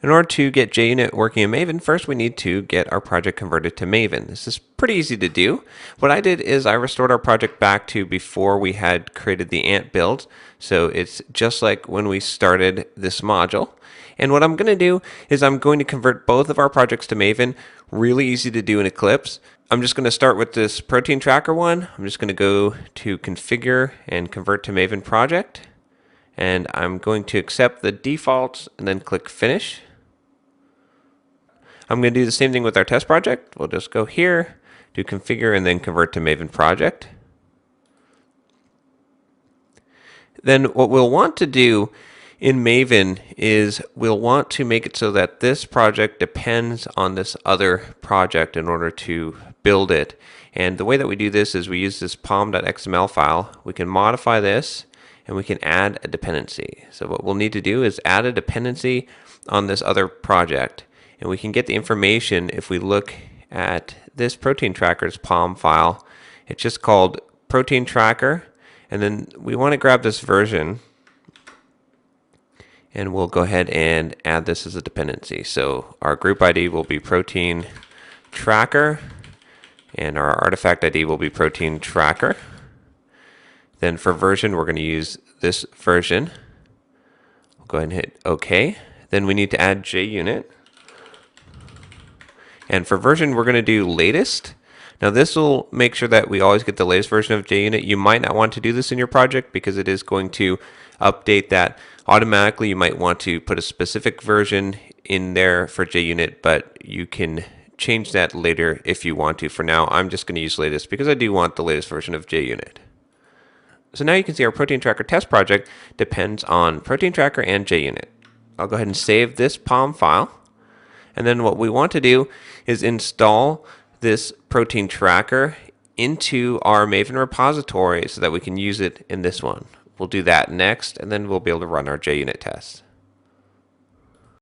In order to get JUnit working in Maven, first we need to get our project converted to Maven. This is pretty easy to do. What I did is I restored our project back to before we had created the ant build. So it's just like when we started this module. And what I'm going to do is I'm going to convert both of our projects to Maven. Really easy to do in Eclipse. I'm just going to start with this protein tracker one. I'm just going to go to configure and convert to Maven project. And I'm going to accept the defaults and then click finish. I'm going to do the same thing with our test project. We'll just go here, do configure, and then convert to Maven project. Then what we'll want to do in Maven is we'll want to make it so that this project depends on this other project in order to build it. And the way that we do this is we use this pom.xml file. We can modify this and we can add a dependency. So what we'll need to do is add a dependency on this other project. And we can get the information if we look at this protein tracker's POM file. It's just called protein tracker. And then we want to grab this version. And we'll go ahead and add this as a dependency. So our group ID will be protein tracker. And our artifact ID will be protein tracker. Then for version, we're going to use this version. We'll go ahead and hit OK. Then we need to add JUnit. And for version, we're going to do latest. Now this will make sure that we always get the latest version of JUnit. You might not want to do this in your project because it is going to update that automatically. You might want to put a specific version in there for JUnit, but you can change that later if you want to. For now, I'm just going to use latest because I do want the latest version of JUnit. So now you can see our protein tracker test project depends on protein tracker and JUnit. I'll go ahead and save this POM file. And then what we want to do is install this protein tracker into our Maven repository so that we can use it in this one. We'll do that next, and then we'll be able to run our JUnit tests.